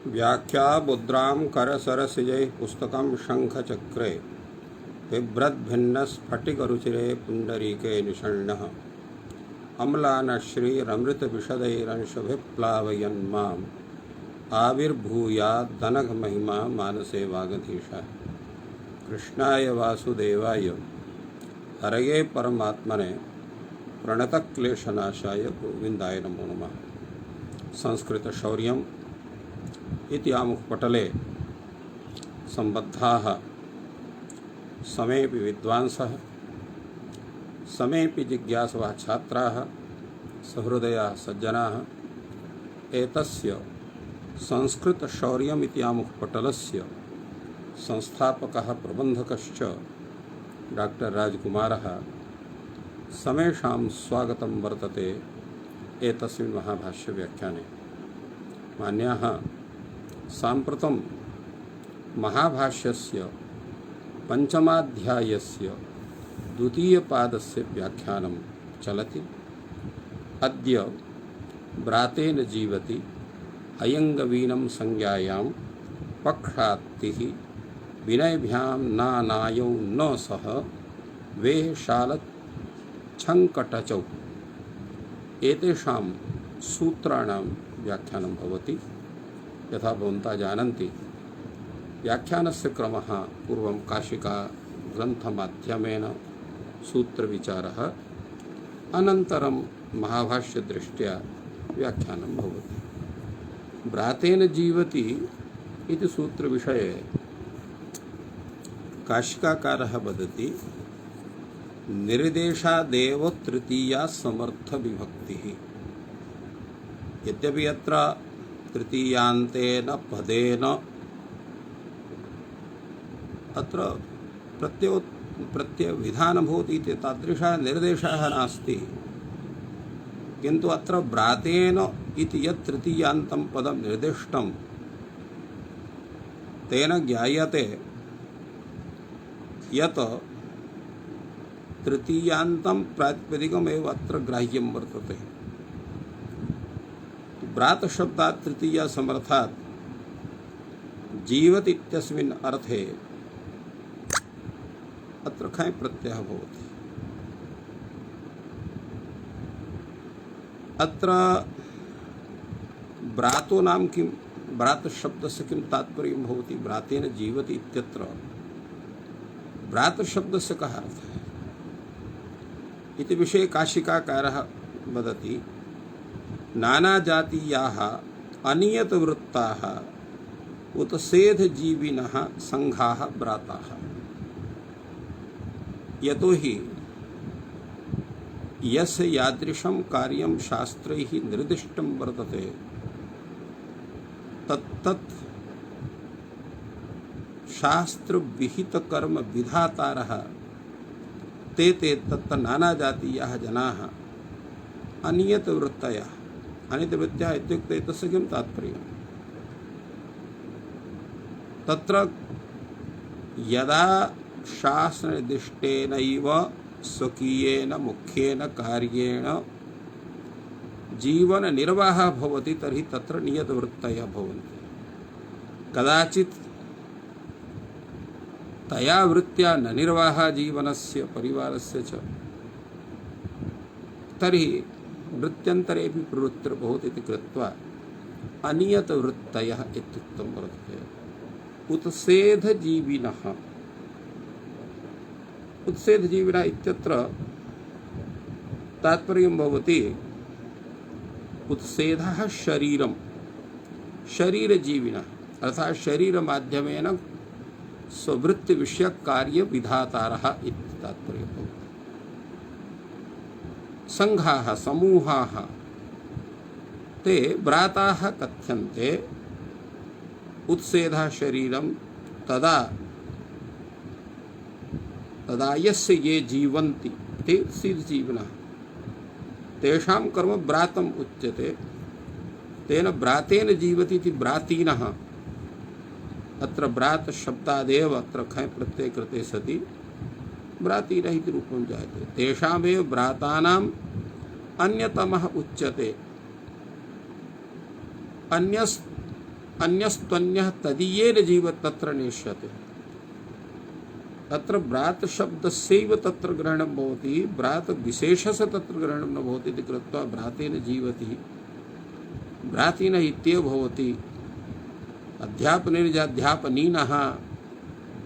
व्याख्या मुद्रां करसरसिजै पुस्तकं शङ्खचक्रे बिभ्रद्भिन्नस्फटिकरुचिरे पुण्डरीके निषण्णः अम्लानश्रीरमृतविशदैरंशभिप्लावयन्माम् आविर्भूयाद्दनघमहिमा मानसे वागधीशः। कृष्णाय वासुदेवाय हरये परमात्मने प्रणतक्लेशनाशाय गोविन्दाय नमो नमः। संस्कृतशौर्यम् इति आमुखपटले सम्बद्धाः समेऽपि विद्वांसः समेऽपि जिज्ञासवः छात्राः सहृदयाः सज्जनाः एतस्य संस्कृतशौर्यम् इति आमुखपटलस्य संस्थापकः प्रबन्धकश्च डॉक्टर राजकुमारः समेषां स्वागतं वर्तते एतस्मिन् महाभाष्यव्याख्याने। मान्याः, साम्प्रतं महाभाष्यस्य पञ्चमाध्यायस्य द्वितीयपादस्य व्याख्यानं चलति। अद्य व्रातेन जीवति अयङ्गवीनं संज्ञायां पक्षात्तिः विनयभ्यां नानायौ न सह वेशालच्छङ्कटचौ एतेषां सूत्राणां व्याख्यानं भवति। यथा भवन्तः जानन्ति, व्याख्यानस्य क्रमः पूर्वं काशिका ग्रन्थमाध्यमेन सूत्रविचारः, अनन्तरं महाभाष्यदृष्ट्या व्याख्यानं भवति। व्रातेन जीवति इति सूत्रविषये काशिकाकारः वदति, निर्देशादेव तृतीया समर्थविभक्तिः। यद्यपि अत्र तृतीयान्तेन पदेन अत्र प्रत्ययविधानं भवति इति तादृशः निर्देशः नास्ति, किन्तु अत्र व्रातेन इति यत् तृतीयान्तं पदं निर्दिष्टं तेन ज्ञायते यत् तृतीयान्तं प्रातिपदिकमेव अत्र ग्राह्यं वर्तते। व्रात शब्दात् तृतीया समर्थात् जीवति इत्यस्मिन् अर्थे अत्र खञ् प्रत्ययः भवति। अत्र व्रातो नाम किं, व्रात शब्दस्य किं तात्पर्यं भवति? व्रातेन जीवति इत्यत्र व्रात शब्दस्य कः अर्थः इति विषये काशिकाकारः वदति, नानाजातीयाः अनियतवृत्ताः उत्सेधजीविनः संघाः व्राताः। यतोहि यस्य यादृशं कार्यं शास्त्रैः निर्दिष्टं वर्तते तत्तत् शास्त्रविहितकर्म विधातारः ते तत्र नानाजातीयाः जनाः अनियतवृत्तयः। अनियतवृत्तयः इत्युक्ते तस्य किं तात्पर्यं? तत्र यदा शास्त्रनिर्दिष्टेनैव स्वकीयेन मुख्येन कार्येण जीवननिर्वाहः भवति तर्हि तत्र नियतवृत्तयः भवन्ति। कदाचित् तया वृत्त्या न निर्वाहः जीवनस्य परिवारस्य च, तर्हि वृत्त्यन्तरेऽपि प्रवृत्तिर्भवति इति कृत्वा अनियतवृत्तयः इत्युक्तं वर्तते। उत्सेधजीविनः, उत्सेधजीविनः इत्यत्र तात्पर्यं भवति उत्सेधः शरीरं, शरीरजीविनः अर्थात् शरीरमाध्यमेन स्ववृत्तिविषयकार्यविधातारः इति तात्पर्यं भवति। संघाः, समूहाः ते व्राताः कथ्यन्ते। उत्सेधः शरीरं तदा यस्य ये जीवन्ति ते उत्सेधजीविनः, तेषां कर्म व्रातम् उच्यते। तेन व्रातेन जीवति इति व्रातीनः। अत्र व्रात शब्दादेव अत्र खञ् प्रत्यये कृते सति व्रातीनः इति रूपं जायते। तेषामेव व्रातानाम् अन्यतमः उच्यते। अन्यस्त्वन्यः तदीयेन जीव तत्र नेष्यते। अत्र ब्रात शब्दस्यैव तत्र ग्रहणं भवति, ब्रात विशेषस्य तत्र ग्रहणं न भवति इति कृत्वा ब्रातेन जीवति, ब्रातीन इत्येव भवति। अध्यापनेन अध्यापनीनः,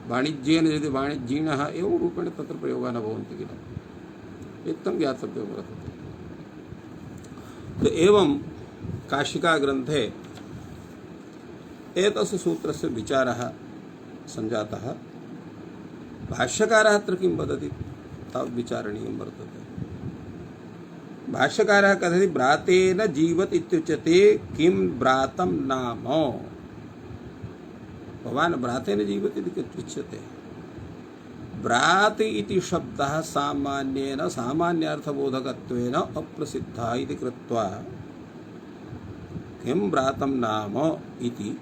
वाणिज्येन यदि वाणिज्यिनः एवं रूपेण तत्र प्रयोगाः न भवन्ति किल, एकदम ज्ञातव्यं वर्तते। तो एवं काशिका ग्रन्थे एतस्य सूत्रस्य विचारः सञ्जातः। भाष्यकारः अत्र किं वदति तावत् विचारणीयं वर्तते। भाष्यकारः कथयति ब्रातेन जीवत् इत्युच्यते, किं ब्रातं नाम। भवान् ब्रातेन जीवति इति उच्यते। ब्रात इति शब्दः सामान्येन सामान्यार्थबोधकत्वेन अप्रसिद्धः इति कृत्वा किं ब्रातं नाम इति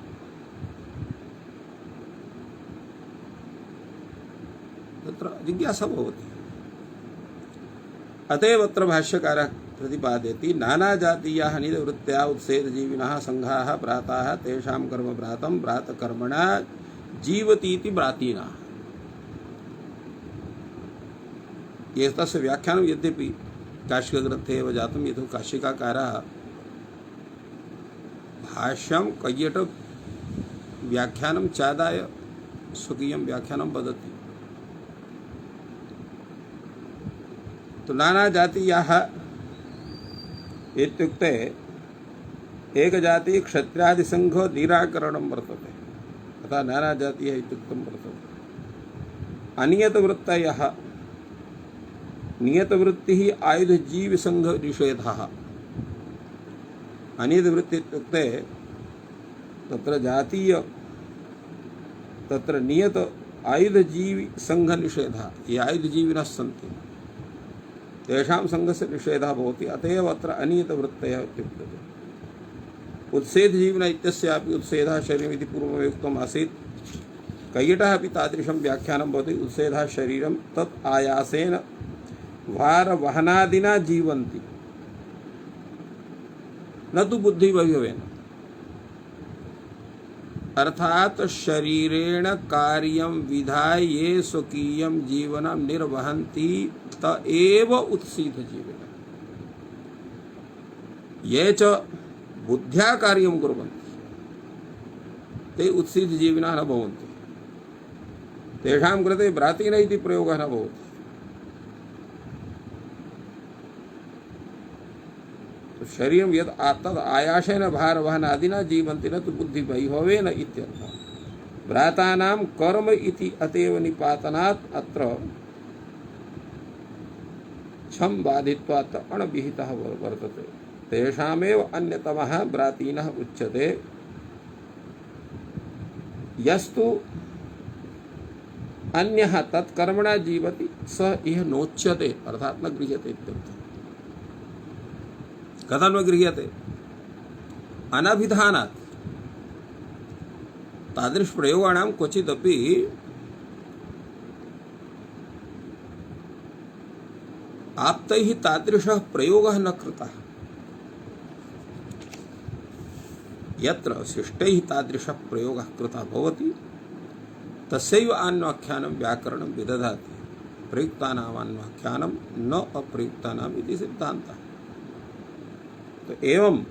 तत्र जिज्ञासा भवति। अतएव अत्र भाष्यकारः प्रतिपादयति, नानाजातीयाः निधवृत्त्या उत्सेदजीविनः संघाः ब्राताः तेषां कर्म ब्रातं ब्रातकर्मणा जीवतीति ब्रातीनाः। ये तस्य व्याख्यानं यद्यपि काशिकग्रन्थे एव जातं, यतो काशिकाकारः भाष्यं कैयट व्याख्यानं चादाय स्वकीयं व्याख्यानं वदति। तो नाना जातीयाः इत्युक्ते एकजाति क्षत्रियादिसंघो निराकरणं वर्तते, अतः नाना जातीयः इत्युक्तं वर्तते। अनियतवृत्तयः, नियतवृत्तिः आयुधजीविसंघ निषेधः। अनियतवृत्ति इत्युक्ते तत्र जातीय तत्र नियत आयुधजीवी संघ निषेधः। ये आयुधजीविनः सन्ति तेषां संघस्य निषेधः भवति, अतएव अत्र अनियतवृत्तयः इत्युक्ते। उत्सेदजीविनः इत्यस्यापि उत्सेदः शरीरम् इति पूर्वमुक्तम् आसीत्। कैयटः अपि तादृशं व्याख्यानं भवति, उत्सेदः शरीरं तत् आयासेन भारवहनादिना जीवन्ति न तु बुद्धिवैभवेन। अर्थात शरीरेण कार्यं विधाय ये स्वकीयं जीवनं निर्वहन्ति त एव उत्सीदजीविनः। ये च बुद्ध्या कार्यं कुर्वन्ति ते उत्सीदजीविनः न भवन्ति। तेषां कृते ब्रातीन इति प्रयोगः न भवति। तो शरीरं यद् तद् आयासेन भारवहनादिना जीवन्ति न तु बुद्धिवैभवेन इत्यर्थः। भ्रातानां कर्म इति अतएव निपातनात् अत्र छं बाधित्वात् अणविहितः वर्तते। तेषामेव अन्यतमः ब्रातीनः उच्यते। यस्तु अन्यः तत्कर्मणा जीवति स इह नोच्यते, अर्थात् न गृह्यते इत्यर्थः। कथं न गृह्यते? अनभिधानात्। तादृश प्रयोगाणां क्वचिदपि आप्तैः तादृशः प्रयोगः न कृतः। यत्र शिष्टैः तादृशः प्रयोगः कृतः भवति तस्यैव आन्वाख्यानं व्याकरणं विदधाति। प्रयुक्तानाम् आन्वाख्यानं न अप्रयुक्तानाम् इति सिद्धान्तः। तो एवं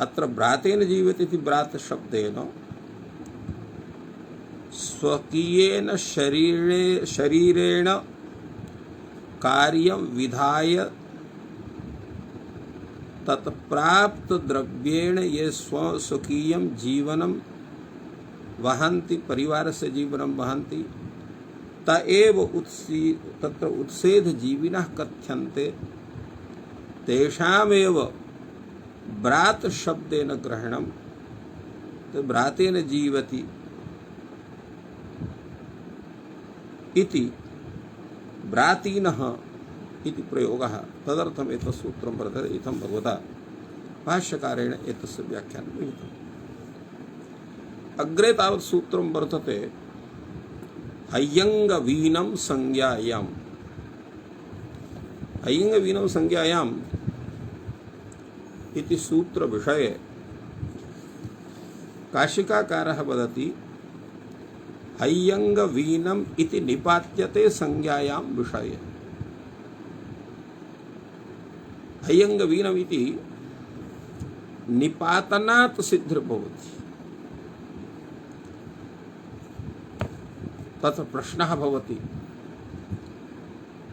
अत्र ब्रातेन जीवति इति ब्रात शब्देन स्वकीयेन शरीरेण कार्यं विधाय तत्प्राप्त द्रव्येण ये स्वकीयं जीवनं वहन्ति, परिवारस्य जीवनं वहन्ति, त एव तत्र उत्सेदजीविनः कथ्यन्ते। तेषामेव ब्रात शब्देन ग्रहणं। तो ब्रातेन जीवति इति ब्रातीनः इति प्रयोगः, तदर्थम् एतत् सूत्रं वर्तते। इत्थं भगवता भाष्यकारेण एतस्य व्याख्यानं विहितम्। अग्रे तावत् सूत्रं वर्तते हय्यङ्गवीनं संज्ञायाम्। हय्यङ्गवीनं संज्ञायाम् इति सूत्र विषये काशिकाकारः वदति हय्यङ्गवीनम् इति निपात्यते संज्ञायां विषये। हय्यङ्गवीनम् इति निपातनात् सिद्धिर्भवति। तत्र प्रश्नः भवति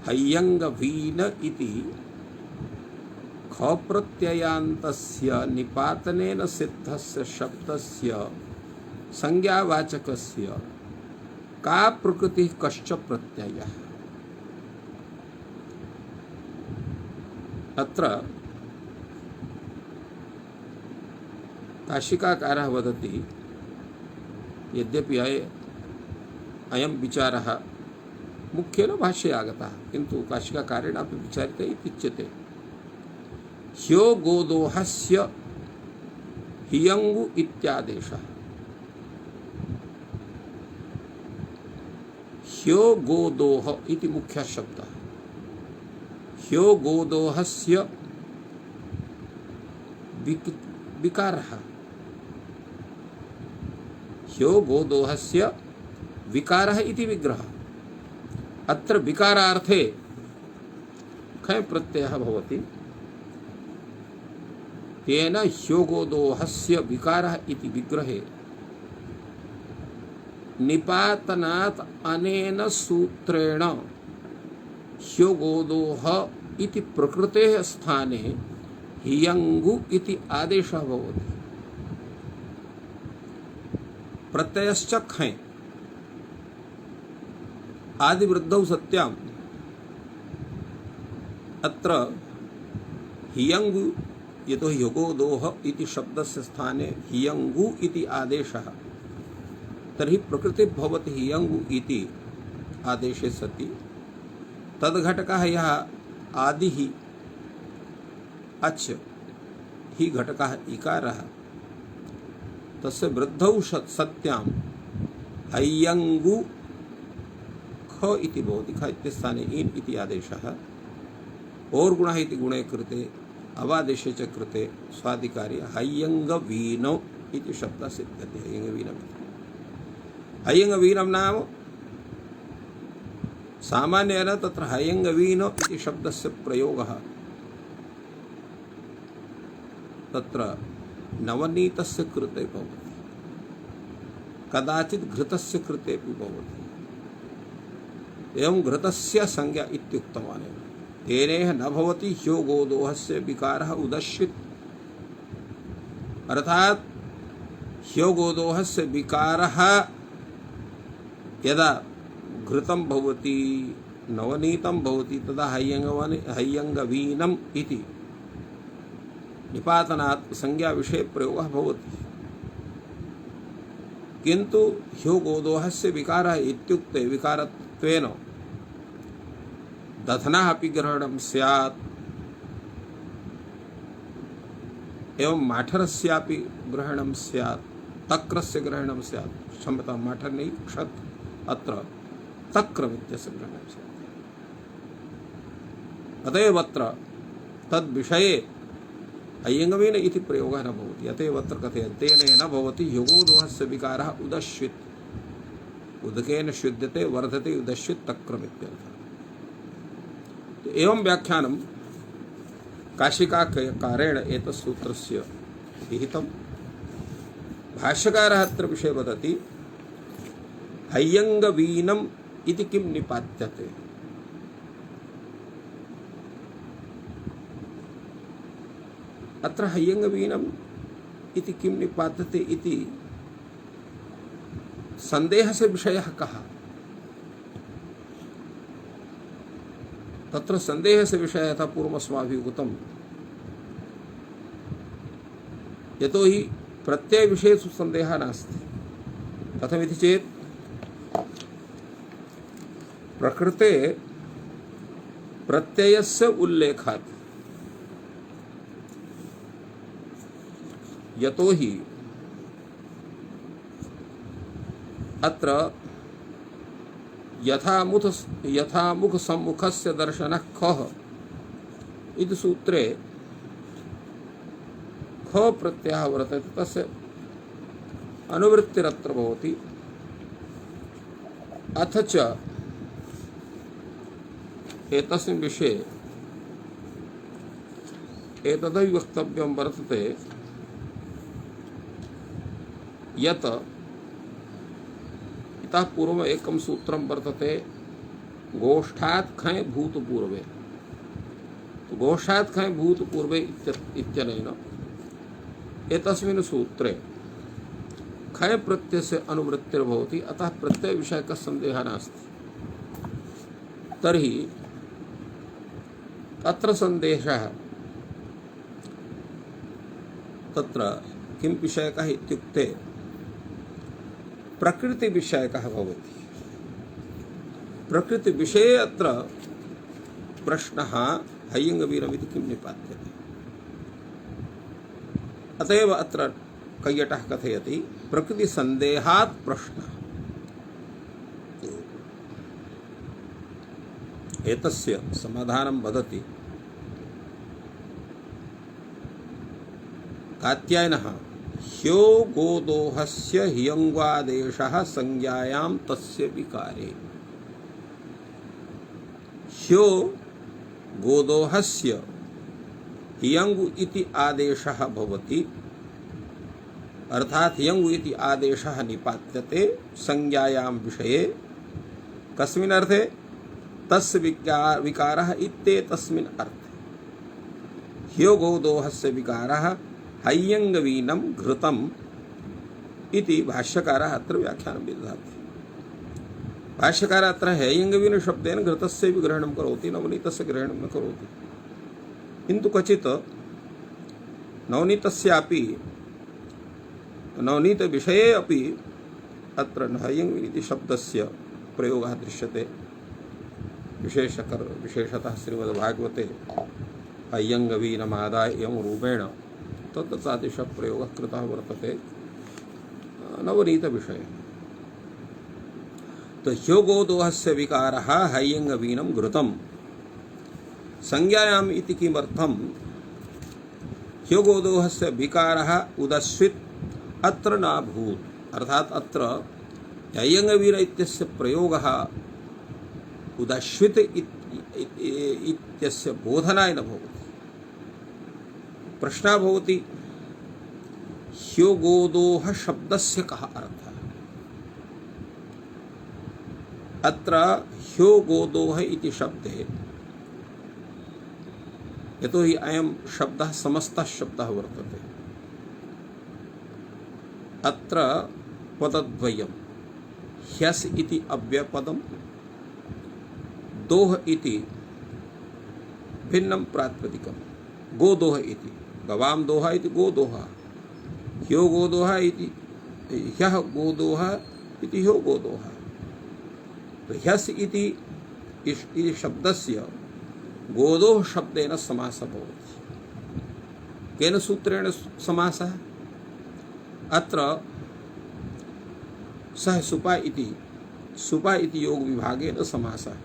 हय्यङ्गवीन इति ख प्रत्ययान्तस्य निपातनेन सिद्धस्य शब्दस्य संज्ञावाचकस्य का प्रकृतिः कश्च प्रत्ययः। अत्र काशिकाकारः वदति यद्यपि अयं विचारः मुख्येन भाष्ये आगतः किन्तु काशिकाकारेण अपि विचार्यते इति उच्यते। ह्यो गोदोहस्य हियङ्गु इत्यादेशः। ह्यो गोदोह इति मुख्यः शब्दः। ह्यो गोदोहस्य विकारः। ह्यो गोदोहस्य विकारः इति विग्रहः। अत्र विकारार्थे खय प्रत्ययः भवति। तेन ह्यो गोदोहस्य विकारः इति विग्रहे निपातनात् अनेन सूत्रेण ह्यो गोदोह इति प्रकृतेः स्थाने हियङ्गु इति आदेशः भवति। प्रत्ययश्च खै आदिवृद्धौ सत्याम्। अत्र हियङ्गु यतो ह्यगोदोह इति शब्दस्य स्थाने हियङ्गु इति आदेशः, तर्हि प्रकृतिः भवति हियङ्गु इति आदेशे सति तद्घटकः यः आदिः अच् हि घटकः इकारः तस्य वृद्धौ सत्यां हय्यङ्गु ख इति भवति। ख इत्यस्थाने इन इति आदेशः और गुणः इति गुणे कृते अवादेशे च कृते स्वादिकार्ये हय्यङ्गवीनो इति शब्दः सिद्ध्यते। हय्यङ्गवीनम् हय्यङ्गवीनं नाम सामान्येन तत्र हय्यङ्गवीनो इति शब्दस्य प्रयोगः तत्र नवनीतस्य कृते भवति, कदाचित् घृतस्य कृतेपि भवति। एवं घृतस्य संज्ञा इत्युक्तवान्। तेनेह न भवति ह्यो गोदोहस्य विकारः उदश्वित्, अर्थात् ह्यो गोदोहस्य विकारः यदा घृतं भवति नवनीतं भवति तदा हय्यङ्गवीनम् इति निपातनात् संज्ञा विषये प्रयोगः भवति। किन्तु ह्यो गोदोहस्य विकारः इत्युक्ते विकारत्वेन दधनः अपि ग्रहणं स्यात् एवं माठरस्यापि ग्रहणं स्यात्, तक्रस्य ग्रहणं स्यात्। क्षम्यतां, माठर नहीं, क्षत, अत्र तक्रमित्यस्य ग्रहणं स्यात्। अतएव अत्र तद्विषये हय्यङ्गवीन इति प्रयोगः न भवति। अतएव अत्र कथयन्ते तेन न भवति ह्यगोदोहस्य विकारः उदश्वित्, उदकेन शुद्ध्यते वर्धते उदश्वित् तक्रमित्यर्थः। एवं व्याख्यानं काशिकाकारेण एतत् सूत्रस्य विहितं। भाष्यकारः अत्र विषये वदति हय्यङ्गवीनम् इति किं निपात्यते। अत्र हय्यङ्गवीनम् इति किं निपात्यते इति सन्देहस्य विषयः कः। तत्र सन्देहस्य विषयः यथा पूर्वमस्माभिः उक्तं, यतो हि प्रत्ययविषयेषु सन्देहः नास्ति। कथमिति चेत् प्रकृते प्रत्ययस्य उल्लेखात्, यतो हि अत्र यथामुख सम्मुखस्य दर्शनः खः इति सूत्रे ख प्रत्ययः वर्तते। तस्य अनुवृत्तिरत्र भवति। अथ च एतस्मिन् विषये एतदपि वक्तव्यं वर्तते यत् इतः पूर्वम् एकं सूत्रं वर्तते गोष्ठात् खञ् भूतपूर्वे। तो गोष्ठात् खञ् भूतपूर्वे इत्यनेन एतस्मिन् सूत्रे खञ् प्रत्ययस्य अनुवृत्तिर्भवति, अतः प्रत्यय विषयकः सन्देहः नास्ति। तर्हि तत्र सन्देशः तत्र किं विषयकः इत्युक्ते प्रकृति विषयकः भवति। प्रकृति विषये अत्र प्रश्नः हय्यङ्गवीरमिति किं निपात्यते। अतएव अत्र कैयटः कथयति प्रकृति संदेहात् प्रश्नः। एतस्य समाधानं वदति कात्यायनः। ह्यो गोदोहस्य हियङ्वादेशः संज्ञायां तस्य विकारे। ह्यो गोदोहस्य हियङ्गु इति आदेशः भवति, अर्थात हियङ्गु इति आदेशः निपात्यते संज्ञायां विषये। कस्मिन् अर्थे? तस्य विकारः इत्येतस्मिन् अर्थे। ह्यो गोदोहस्य विकारः हय्यङ्गवीनं घृतम् इति भाष्यकारः अत्र व्याख्यानं विदधाति। भाष्यकारः अत्र हय्यङ्गवीन शब्देन घृतस्य ग्रहणं करोति, नवनीतस्य ग्रहणं न करोति। किन्तु क्वचित् नवनीतस्यापि नवनीत विषये अपि अत्र हय्यङ्गवीन इति शब्दस्य प्रयोगः दृश्यते। विशेषतः श्रीमद्भागवते हय्यङ्गवीनमादाय एवं रूपेण तत्तादृशः प्रयोगः कृतः वर्तते नवनीत विषये। तो ह्यो गोदोहस्य विकारः हय्यङ्गवीनं घृतं संज्ञायाम् इति किमर्थं? ह्यो गोदोहस्य विकारः उदस्वित् अत्र नाभूत्, अर्थात अत्र हय्यङ्गवीन इत्यस्य प्रयोगः उदस्वित् इत्यस्य बोधनाय न भवति। प्रश्नः भवति ह्यो गोदोह शब्दस्य कः अर्थः? अत्र ह्यो गोदोह इति शब्दे यतो हि अयं शब्दः समस्तः शब्दः वर्तते। अत्र पदद्वयं ह्यस् इति अव्ययपदं, दोह इति भिन्नं प्रातिपदिकं, गोदोह इति गवां दोहा इति गोदोहा, ह्यो गोदोहा इति ह्यः गोदोहा इति ह्यो गोदोहा। तो ह्यस् इति शब्दस्य गोदोह शब्देन समासः भवति। केन सूत्रेण समासः? अत्र सः सुपा इति योग विभागेन समासः।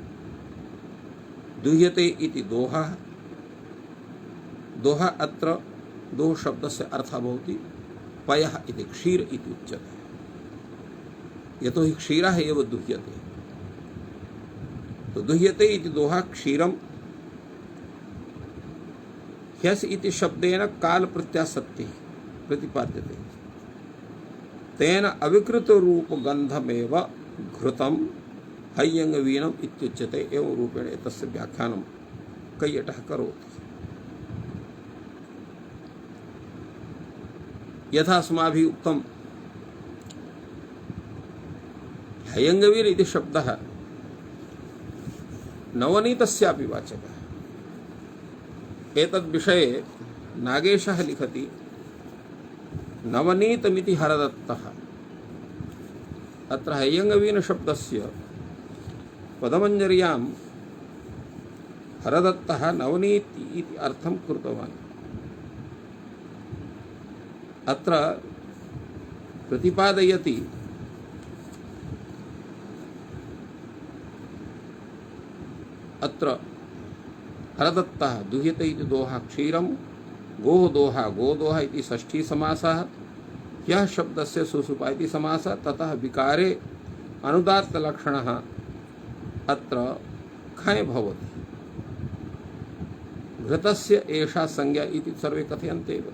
दुह्यते इति दोहा, दोहा अत्र दोह शब्दस्य अर्थः भवति पयः इति क्षीर इति उच्यते। यतो हि क्षीरः एव दुह्यते। तो दुह्यते इति दोहा क्षीरं। ह्यस् इति शब्देन काल प्रत्यासत्तिः प्रतिपाद्यते। तेन अविकृत रूप गंधमेव घृतं हय्यङ्गवीनम् इत्युच्यते। एवं रूपेण एतस्य व्याख्यानं कैयटः करोति। यथा अस्माभिः उक्तं हय्यङ्गवीर इति शब्दः नवनीतस्यापि वाचकः। एतद्विषये नागेशः लिखति नवनीतमिति हरदत्तः। अत्र हय्यङ्गवीन शब्दस्य पदमञ्जर्यां हरदत्तः नवनीति इति अर्थं कृतवान्। अत्र प्रतिपादयति अत्र हरदत्तः दुह्यते इति दोहा क्षीरं, गोः दोहा गोदोहा इति षष्ठी समासः, यह शब्दस्य सुसुपा इति समासः ततः विकारे अनुदात्तलक्षणः अत्र खञ् भवति। घृतस्य एषा संज्ञा इति सर्वे कथयन्ति एव।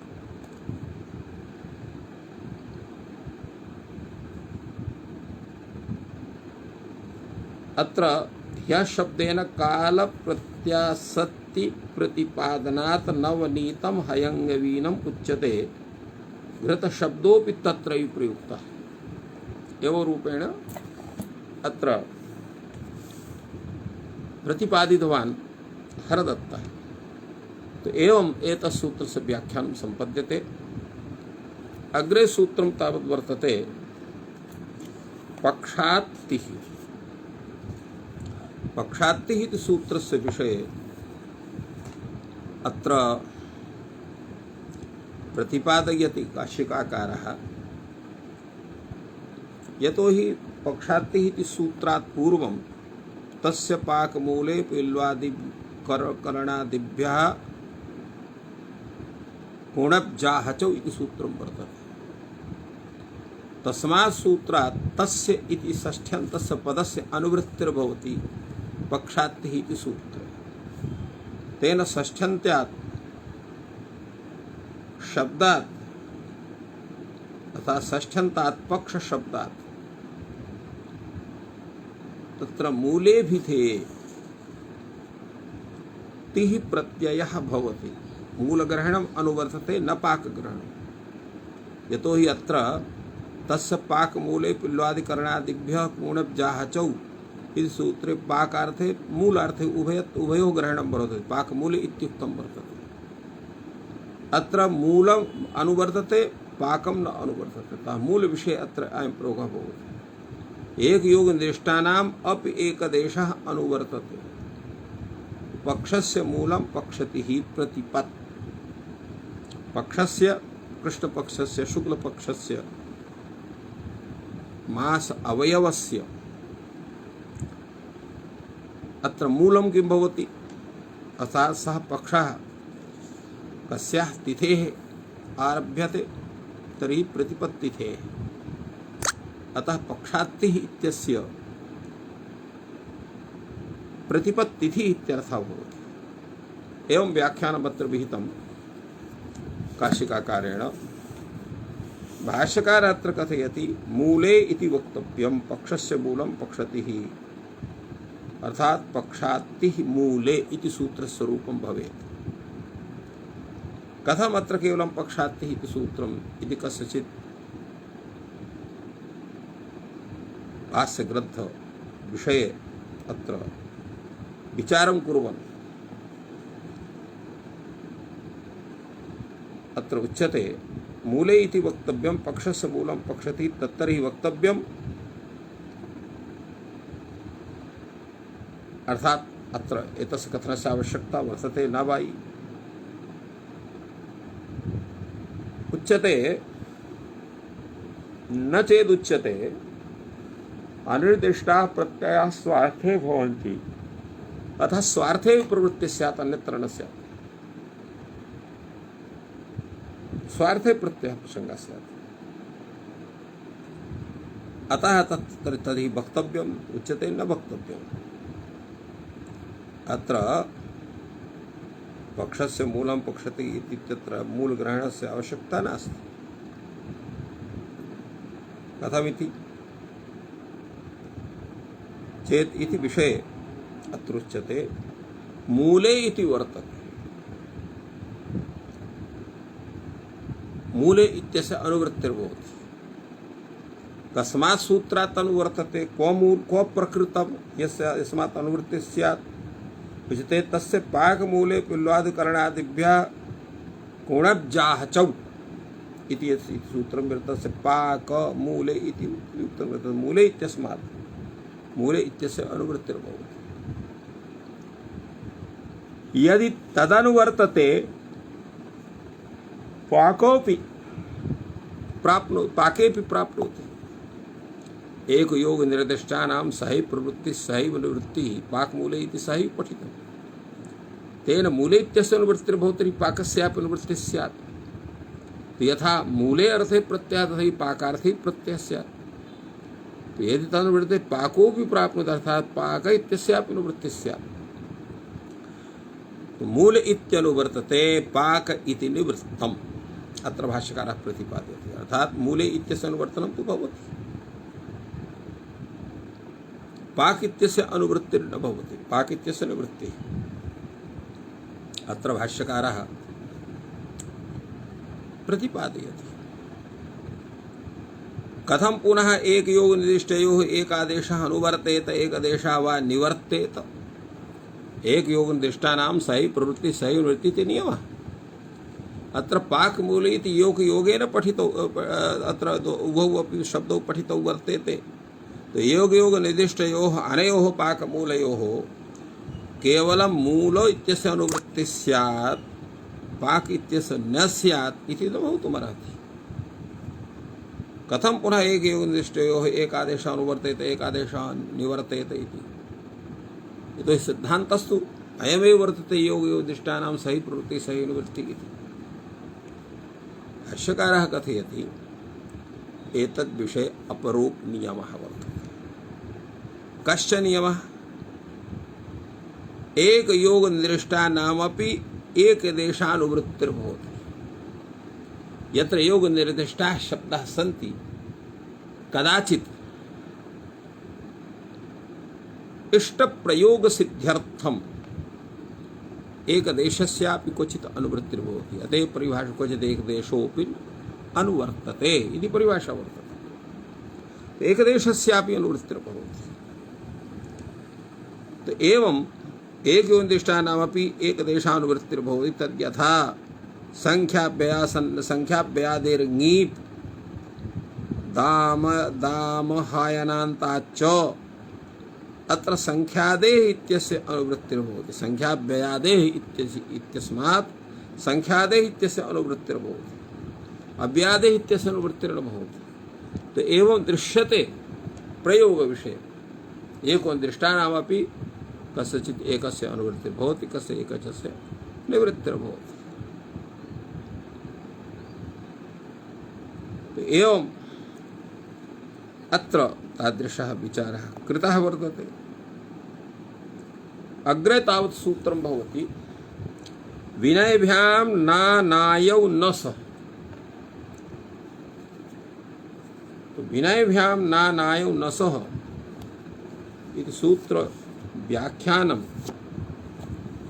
अत्र ह्यः शब्देन काल प्रत्यासत्ति प्रतिपादनात् नवनीतं हयंगवीनम् उच्यते। घृत शब्दोपि तत्रैव प्रयुक्तः। एवं रूपेण अत्र प्रतिपादितवान् हरदत्तः। तो एवं एतत् सूत्रस्य व्याख्यानं सम्पद्यते। अग्रे सूत्रं तावत् वर्तते पक्षात्तिः। पक्षात्तिः इति सूत्रस्य विषये अत्र प्रतिपादयति काशिकाकारः। यतोहि पक्षात्तिः इति सूत्रात् पूर्वं तस्य पाकमूले पिल्वादि करणादिभ्यः कोणब्जाहचौ इति सूत्रं वर्तते। तस्मात् सूत्रात् तस्य इति षष्ठ्यन्तस्य पदस्य अनुवृत्तिर्भवति पक्षात्तिः इति सूत्रे। तेन षष्ठ्यन्त्यात् शब्दात् अर्थात् षष्ठ्यन्तात् पक्ष शब्दात् तत्र मूले भिधे तिः प्रत्ययः भवति। मूलग्रहणम् अनुवर्तते न पाकग्रहणम्। यतोहि अत्र तस्य पाकमूले पिल्वादिकरणादिभ्यः कोणब्जाहचौ इति सूत्रे पाकार्थे मूलार्थे उभयोः ग्रहणं वर्तते। पाकमूले इत्युक्तं वर्तते। अत्र मूलम् अनुवर्तते, पाकं न अनुवर्तते। अतः मूल विषये अत्र अयं प्रयोगः भवति। एक योग निष्ठानाम् अपि एकदेशः अनुवर्तते। पक्षस्य मूलं पक्षतिः प्रतिपत्। पक्षस्य कृष्णपक्षस्य शुक्लपक्षस्य मास अवयवस्य अत्र मूलं किं भवति? अर्थात् सः पक्षः कस्याः तिथेः आरभ्यते तर्हि प्रतिपत्तिथेः। अतः पक्षात्तिः इत्यस्य प्रतिपत्तिथिः इत्यर्थः भवति। एवं व्याख्यानमत्र विहितं काशिकाकारेण। भाष्यकार अत्र कथयति मूले इति वक्तव्यं पक्षस्य मूलं पक्षतिः अर्थात् पक्षात्तिः मूले इति सूत्रस्य रूपं भवेत्। कथम अत्र केवलं पक्षात्तिः इति सूत्रम् इति कस्यचित् भाष्यग्रन्थ विषये अत्र विचारं कुर्वन् अत्र उच्यते मूले इति वक्तव्यं पक्षस्य मूलं पक्षति तत्तर्हि वक्तव्यम् अर्थात् अत्र एतस्य कथनस्य आवश्यकता वर्तते न वा? उच्यते न चेदुच्यते अनिर्दिष्टाः प्रत्ययाः स्वार्थे भवन्ति अतः स्वार्थे प्रवृत्ति स्यात् अन्यत्र न स्यात्। स्वार्थे प्रत्ययः प्रसंगः स्यात्। अतः तर्हि वक्तव्यम् उच्यते न वक्तव्यम्। अत्र पक्षस्य मूलं पक्षति इत्यत्र मूलग्रहणस्य आवश्यकता नास्ति। कथमिति चेत् इति विषये अत्र उच्यते मूले इति वर्तते। मूले इत्यस्य अनुवृत्तिर्भवति। कस्मात् सूत्रात् अनुवर्तते? क्व प्रकृतं यस्मात् अनुवृत्तिः स्यात्? उच्यते तस्य पाकमूले पिल्वादिकरणादिभ्यः कोणब्जाहचौ इति सूत्रं वर्तते। पाकमूले इति उक्तं वर्तते। मूले इत्यस्मात् मूले इत्यस्य अनुवृत्तिर्भवति। यदि तदनुवर्तते पाकोपि पाकेपि प्राप्नोति। एक योग निर्दिष्टानां सहैव प्रवृत्ति सहैव निवृत्ति पाकमूले इति सहैव पठितं। तेन मूले इत्यस्य अनुवृत्तिर्भवति तर्हि पाकस्यापि अनुवृत्तिः स्यात्। यथा मूले अर्थे प्रत्यय तथा पाकार्थे प्रत्यय स्यात्। तो यदि तदनुवृत्ते पाको भी प्राप्नुत अर्थात पाक इत्यस्यापि अनुवृत्ति स्यात्। तो मूल इत्यनुवर्तते पाक इति निवृत्तम् अत्र भाष्यकारः प्रतिपादयति। अर्थात मूले इत्यस्य अनुवर्तनं तु भवति, पाक इत्यस्य अनुवृत्तिर्न भवति, पाक इत्यस्य निवृत्तिः। अत्र भाष्यकारः प्रतिपादयति। कथं पुनः एक योग निर्दिष्टयोः एकादेशः अनुवर्तेत एकादेशः वा निवर्तेत। एक योग निर्दिष्टानां सही प्रवृत्ति सही निवृत्ति इति नियमः। अत्र पाक मूले इति योगेन पठितौ, अत्र उभौ अपि शब्दौ पठितौ वर्तेते। तो योग निर्दिष्टयोः अनयोः पाक मूलयोः केवलं मूल इत्यस्य अनुवृत्ति स्यात्, पाक इत्यस्य न स्यात् इति न भवितुमर्हति। कथं पुनः एक योग निर्दिष्टयोः एकादेशः अनुवर्तेत एकादेशः निवर्तेत इति। यतो हि सिद्धान्तस्तु अयमेव वर्तते योग निर्दिष्टानां सही प्रवृत्ति सही निवृत्ति इति। भाष्यकारः कथयति एतद्विषये अपरोप नियमः वर्तते। कश्च नियमः? एक योग निर्दिष्टानामपि एकदेशानुवृत्तिर्भवति। यत्र योग निर्दिष्टाः शब्दाः सन्ति कदाचित् इष्टप्रयोग सिद्ध्यर्थम् एकदेशस्यापि क्वचित् अनुवृत्तिर्भवति। अतः परिभाषा क्वचित् एकदेशोऽपि अनुवर्तते इति परिभाषा वर्तते। एकदेशस्यापि अनुवृत्तिर्भवति। तो एवं एक निर्दिष्टानामपि एकदेशानुवृत्तिर्भवति। तद्यथा संख्याव्ययादेर्ङीप् दामहायनान्ताच्च अत्र संख्यादेः इत्यस्य अनुवृत्तिर्भवति। संख्याव्ययादेः इत्यस्मात् संख्यादेः इत्यस्य अनुवृत्तिर्भवति, अव्यादेः इत्यस्य अनुवृत्तिर्न भवति। तो एवं दृश्यते प्रयोग विषये एको दृष्टानामपि कस्यचित् एकस्य अनुवृत्तिर्भवति, कस्य एकस्य निवृत्तिर्भवति। तो एवं अत्र तादृशः विचारः कृतः वर्तते। अग्रे तावत् सूत्रं भवति विनयभ्यां नानायौ न सः। तो विनयभ्यां नानायौ न सः इति सूत्र व्याख्यानं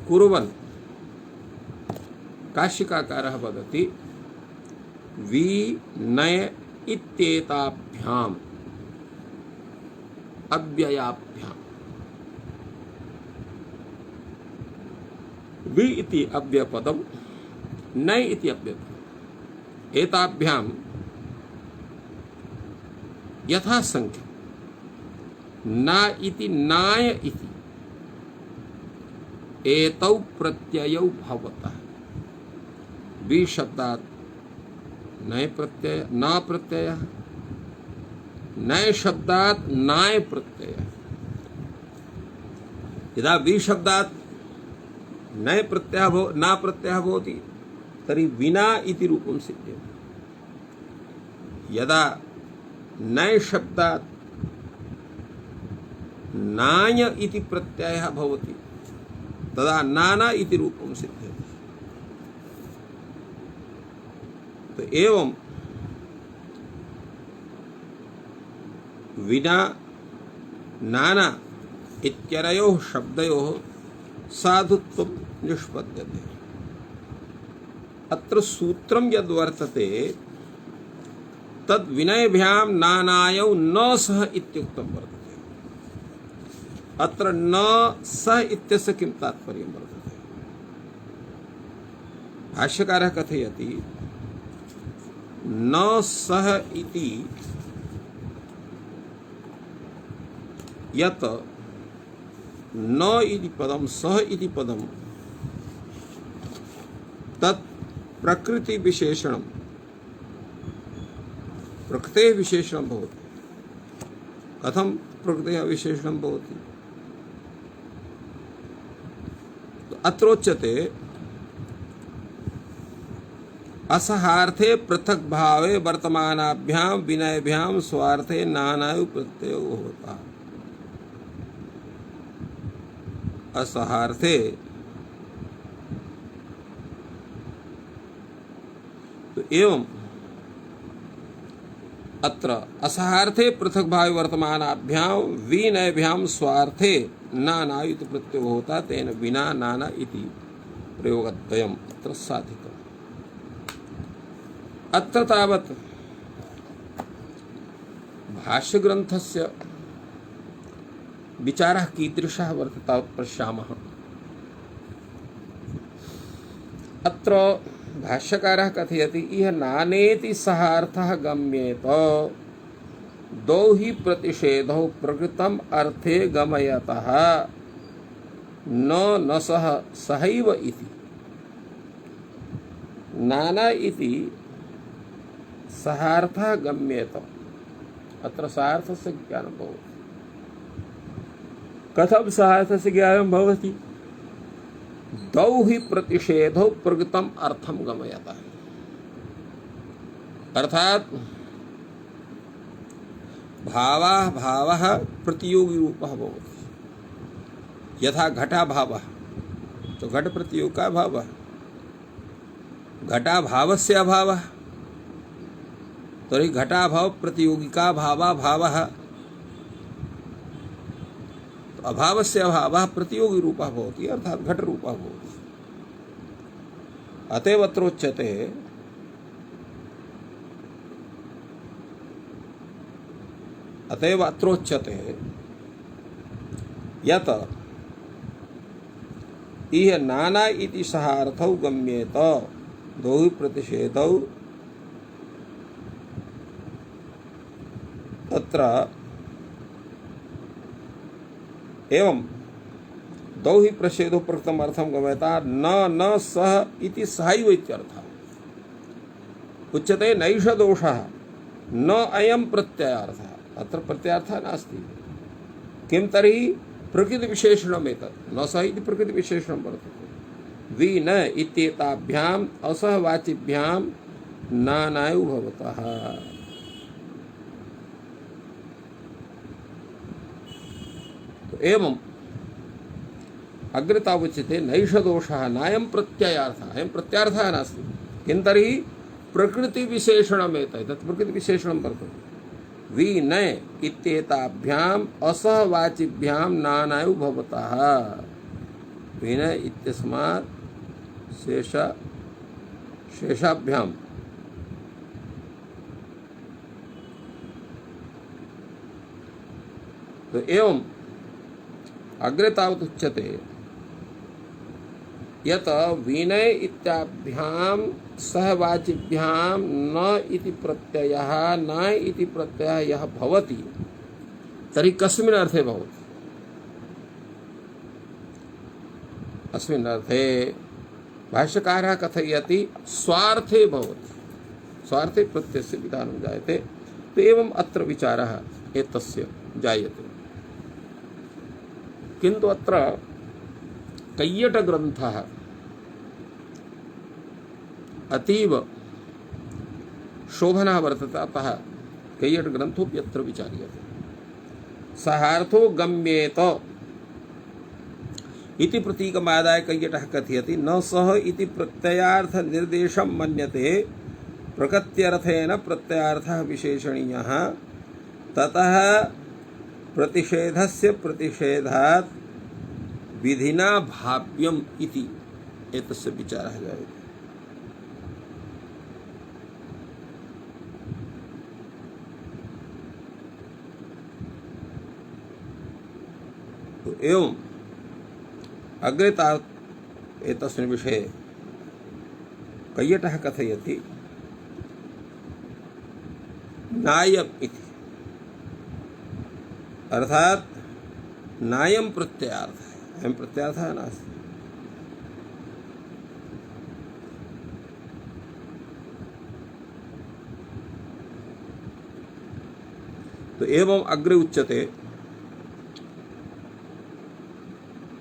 कुर्वन् काशिकाकारः वदति विनय इत्येताभ्याम् अव्ययाभ्याम्। वि इति अव्ययपदं, नय इति अव्ययपदम्, एताभ्यां यथा संख्या ना इति नाय इति एतौ प्रत्ययौ भवतः। वि शब्दात् नय प्रत्यय ना प्रत्ययः, नय शब्दात् नाय प्रत्ययः। यदा वि शब्दात् नय प्रत्ययः ना प्रत्ययः भवति तर्हि विना इति रूपं सिद्ध्यति। यदा नय शब्दात् नाय इति प्रत्ययः भवति तदा नाना इति रूपं सिद्ध्यति। तो एवं विना नाना इत्यनयोः शब्दयोः साधुत्वं निष्पद्यते। अत्र सूत्रं यद् वर्तते तद् विनयभ्यां नानायौ न सह इत्युक्तं वर्तते। अत्र न सह इत्यस्य किं तात्पर्यं वर्तते? भाष्यकारः कथयति न सह इति यत् न इति पदं सह इति पदं तत् प्रकृति विशेषणं प्रकृतेः विशेषणं भवति। कथं प्रकृतेः विशेषणं भवति? अत्रोच्यते असहार्थे पृथक भावे वर्तमानाभ्याम विनयभ्याम स्वार्थे नानायु प्रत्यय होता। असहार्थे तो एवं अत्र असहार्थे पृथक भावे वर्तमानाभ्याम विनयभ्याम स्वार्थे नानायु प्रत्यय होता। तेन विना नाना इति प्रयोगद्वयम् अत्र साधितम्। अत्र तावत् भाष्यग्रन्थस्य विचारः कीदृशः वर्तते तावत् पश्यामः। अत्र भाष्यकारः कथयति इह नानेति सहार्थः गम्येत द्वौ हि प्रतिषेधौ प्रकृतम् अर्थे गमयतः न सह सहैव इति। नाना इति सहार्थः गम्येत। अत्र सहार्थस्य ज्ञानं भवति। कथं सहार्थस्य ज्ञानं भवति? द्वौ हि प्रतिषेधौ प्रकृतम् अर्थं गमयतः। अर्थात भावः प्रतियोगी रूपः भवति। यथा घटाभावः तो घट प्रतियोग का भावः, घटाभावस्य अभावः तर्हि घटाभाव प्रतियोगिका भावः, तो अभावस्य अभावः प्रतियोगी रूपः भवति अर्थात घट रूपः भवति। अतएव अत्रोच्यते यत् इह नाना इति सहार्थौ गम्येत द्वौ प्रतिषेधौ तत्र एवं द्वौ हि प्रतिषेधौ प्रकृतम् अर्थं गम्येत न सह इति सहैव इत्यर्थः। उच्यते नैष दोषः न अयं प्रत्ययार्थः। अत्र प्रत्ययार्थः नास्ति। किं तर्हि प्रकृतिविशेषणमेतत् न सह इति प्रकृतिविशेषणं वर्तते। वि न इत्येताभ्याम् असहवाचिभ्यां नानायु भवतः। तो एवं अग्रे तावुच्यते नैष दोषः नायं प्रत्ययार्थः। अयं प्रत्ययार्थः नास्ति। किं तर्हि प्रकृतिविशेषणमेतत्। तत् प्रकृतिविशेषणं वर्तते। वि न इत्येताभ्याम् असहवाचिभ्यां नानायु भवतः। विनय इत्यस्मात् शेषाभ्याम् तो एवं अग्रे तावत् उच्यते यत विनय इत्याभ्यां सहवाचिभ्यां न इति प्रत्ययः न इति प्रत्ययः यः भवति तर्हि कस्मिन् अर्थे भवति? अस्मिन् अर्थे भाष्यकारः कथयति स्वार्थे भवति। स्वार्थे प्रत्ययस्य विधानं जायते। तो एवं अत्र विचारः एतस्य जायते। किन्तु अत्र कैयटग्रन्थः अतीव शोभनः वर्तते। अतः कैयटग्रन्थोऽपि अत्र विचार्यते। सहार्थो गम्येत इति प्रतीकमादाय कैयटः कथयति न सह इति प्रत्ययार्थ निर्देशं मन्यते प्रकृत्यर्थेन प्रत्ययार्थः विशेषणीयः ततः प्रतिषेधस्य प्रतिषेधात् विधिना भाव्यम इति एतस्य विचारः जायते। तो एवं अग्रे तावत् एतस्मिन् विषये कैयटः कथयति नायम् इति। अर्थात नायं प्रत्ययार्थः। अयं प्रत्ययार्थः नास्ति। तो एवं अग्रे उच्यते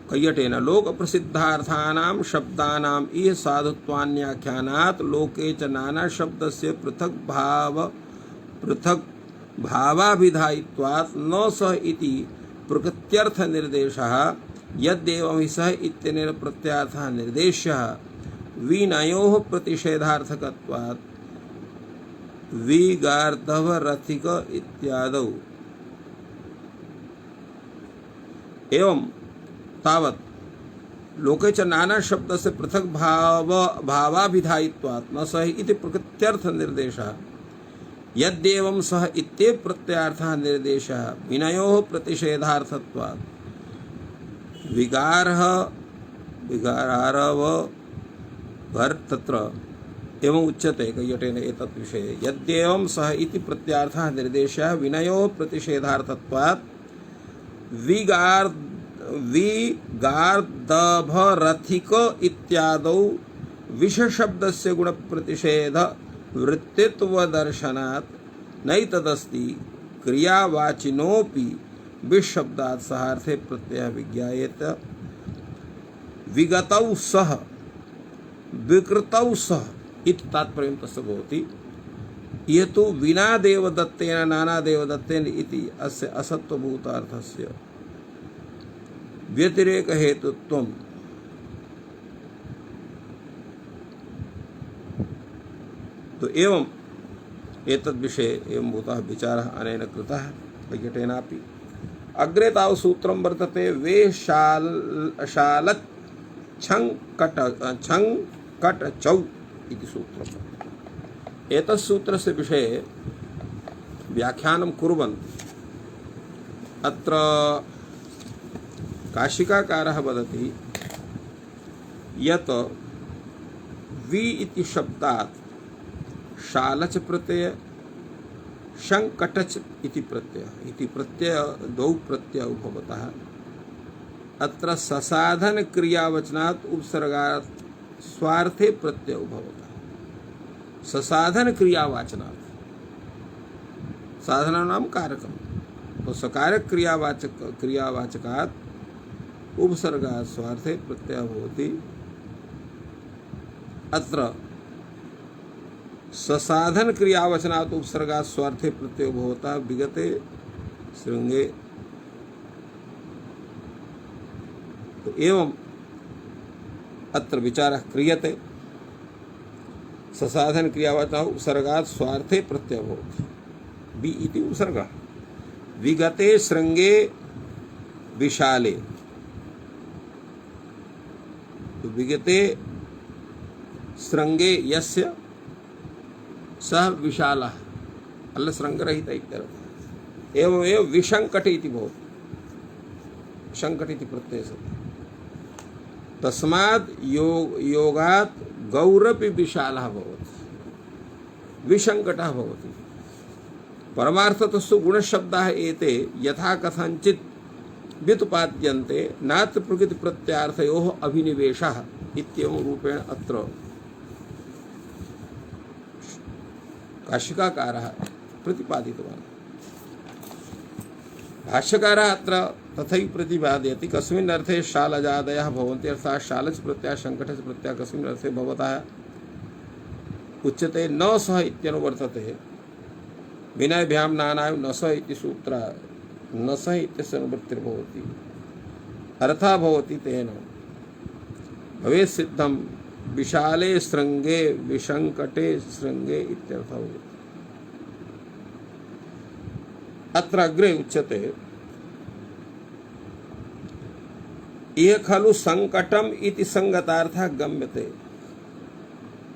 कैयटेन लोक प्रसिद्धार्थानां शब्दानां इह साधुत्वान्याख्यानात् लोके च नाना शब्दस्य पृथक् भावाभिधायित्वात् न सः इति प्रकृत्यर्थ निर्देशः यद्येवं हि सः इत्यनेन प्रत्ययार्थः निर्देश्यः विनयोः प्रतिषेधार्थकत्वात् विगार्धवरथिक इत्यादौ एवं तावत् लोके च नाना शब्द से पृथक भावाभिधायित्वात् न सह इति प्रकृत्यर्थ निर्देशः यद्येवं सह इत्येव प्रत्ययार्थः निर्देशः विनयोः प्रतिषेधार्थत्वात् विगारारव भर तत्र एवं उच्यते कैयटेन एतत् विषये यद्येवं सह इति प्रत्ययार्थः निर्देशः विनयोः प्रतिषेधार्थत्वात् विगार्धभरथिक इत्यादौ विषशब्दस्य गुणप्रतिषेध वृत्तित्वदर्शनात् नैतदस्ति क्रियावाचिनोऽपि विशब्दात् सहार्थे प्रत्ययः विज्ञायेत विगतौ सह विकृतौ सह इति तात्पर्यं तस्य भवति यह तु विना देवदत्तेन नाना देवदत्तेन इति अस्य असत्वभूतार्थस्य व्यतिरेक हेतुत्वम् तो एवं एतद् विषये एवं भूतः विचारः अनेन कृतः कैयटेनापि अग्रे तावत् सूत्रं वर्तते वे शालत् छङ्कट चौ इति सूत्रम् एतत् सूत्रस्य विषये व्याख्यानं कुर्वन् अत्र काशिकाकारः वदति यत् वि इति शब्दात् शालच प्रत्यय शङ्कटच इति प्रत्यय द्वौ प्रत्ययौ भवतः अत्र ससाधन क्रियावचनात् उपसर्गात् स्वार्थे प्रत्ययौ भवतः ससाधन क्रियावाचनात् साधनानां कारकं तो सकारक क्रियावाचकात् उपसर्गात् स्वार्थे प्रत्ययः भवति अत्र ससाधन क्रियावचनात् उपसर्गात् स्वार्थे प्रत्ययो भवता विगते शृंगे तो एवं अत्र विचारः क्रियते ससाधन क्रियावचनात् उपसर्गात् स्वार्थे प्रत्ययो भवति बि इति उपसर्गः विगते शृंगे विशाले तो विगते शृंगे यस्य सह विशालः अल्ल श्रृंगरहित इत्यर्थः एवमेव विशङ्कट इति भवति शङ्कट इति प्रत्ययः तस्मात् योगात् गौरपि विशालः भवति विशङ्कटः भवति परमार्थतस्तु गुणशब्दाः एते यथा कथञ्चित् व्युत्पाद्यन्ते नात्र प्रकृति प्रत्यार्थयोः अभिनिवेशः इत्येवं रूपेण अत्र काशिकाकारः प्रतिपादितवान् भाष्यकारः अत्र तथैव प्रतिपादयति कस्मिन् अर्थे शालजादयः भवन्ति अर्थात् शालच प्रत्ययः शङ्कटच प्रत्ययः कस्मिन् अर्थे भवतः उच्यते न सह इत्यनुवर्तते विनयभ्यां नानाय न सह इति सूत्र न सह इत्यस्य अनुवृत्तिर्भवति अर्थः भवति तेन भवेत् सिद्धं विशाले शृंगे विशङ्कटे शृंगे इत्यर्थः भवति अत्र अग्रे उच्यते इह खलु संकटम इति संगतार्थः गम्यते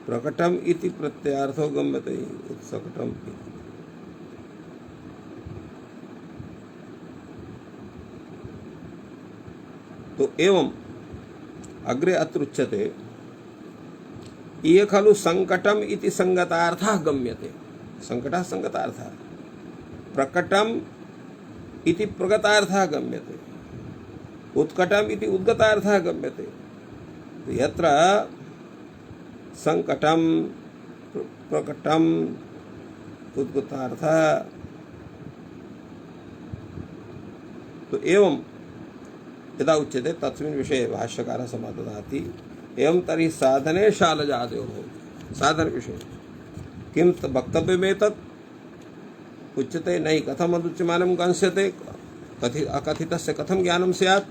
प्रकटम इति प्रत्यार्थो गम्यते उत्सकटम तो एवं अग्रे अत्र उच्यते इह खलु संकटम इति संगतार्थः गम्यते संकटः संगतार्थः प्रकटम इति प्रगतार्थः गम्यते उत्कटम इति उद्गतार्थः गम्यते यत्र संकटम प्रकटम उद्गतार्थः तो एवं यदा उच्यते तस्मिन् विषये भाष्यकारः समाददाति एवं तर्हि साधने शालजादयो भवति। साधन विषये किं वक्तव्यमेतत् उच्यते नहि कथम् अनुच्यमानं गंस्यते अकथितस्य कथं ज्ञानं स्यात्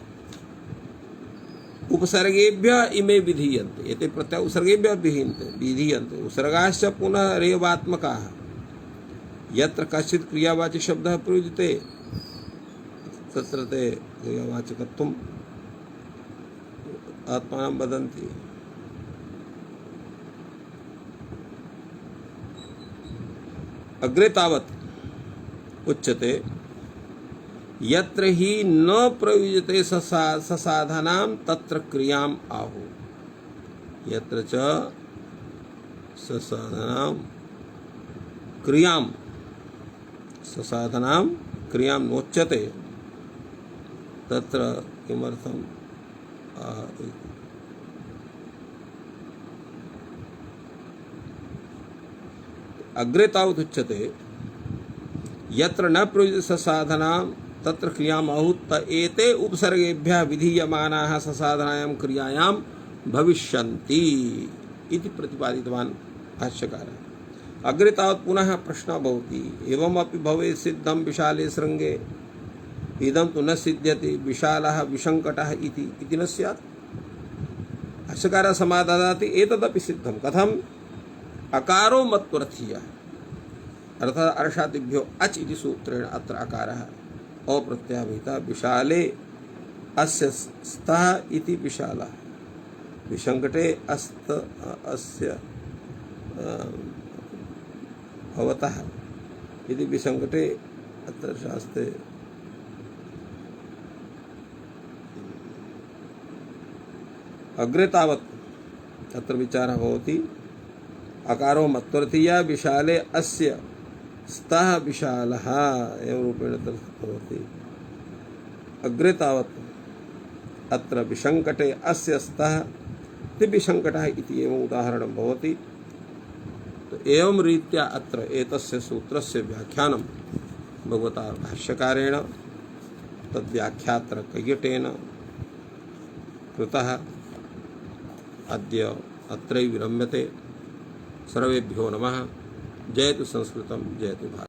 उपसर्गेभ्यः इमे विधीयन्ते एते प्रत्यय उपसर्गेभ्यः विधीयन्ते उपसर्गाश्च पुनः रेवात्मकाः यत्र कश्चित् क्रियावाची शब्दः प्रयुज्यते तत्र ते क्रियावाचकत्वम् आत्मानं वदन्ति। अग्रे तावत् उच्यते यत्र हि न प्रयुज्यते ससाधनां तत्र क्रियाम् आहो। यत्र च ससाधनां क्रियां नोच्यते तत्र किमर्थम् अग्रे तावत् उच्यते यत्र न प्रयुज्यते ससाधनां तत्र क्रियाम् आहुः एते उपसर्गेभ्यः विधीयमानाः ससाधनायां क्रियायां भविष्यन्ति इति प्रतिपादितवान् भाष्यकारः। अग्रे तावत् पुनः प्रश्नः भवति एवमपि भवेत् सिद्धं विशाले शृङ्गे इदं तु न सिद्ध्यति विशालः विसङ्कटः इति न स्यात्। भाष्यकारः समाददाति एतदपि सिद्धं कथम् अकारो मत्वर्थीयः अर्थात् अर्षादिभ्यो अच् इति सूत्रेण अत्र अकारः अप्रत्याभूतः विशाले अस्य स्तः इति विशालः विसङ्कटे अस्त अस्य भवतः इति विसङ्कटे अत्र शास्त्रे अग्रे तावत् तत्र विचारः भवति अकारो मत्वर्थीयः विशाले अस्य स्तः विशालः एवं रूपेण तत्र भवति। अग्रे तावत् अत्र विसङ्कटे अस्य स्तः इति विसङ्कटः इति एवं उदाहरणं भवति। तो एवं रीत्या अत्र एतस्य सूत्रस्य व्याख्यानं भगवता भाष्यकारेण तद्व्याख्यात्र कैयटेन कृतः। अद्य अत्रैव विरम्यते। सर्वेभ्यो नमः। जयतु संस्कृतं जयतु भारतम्।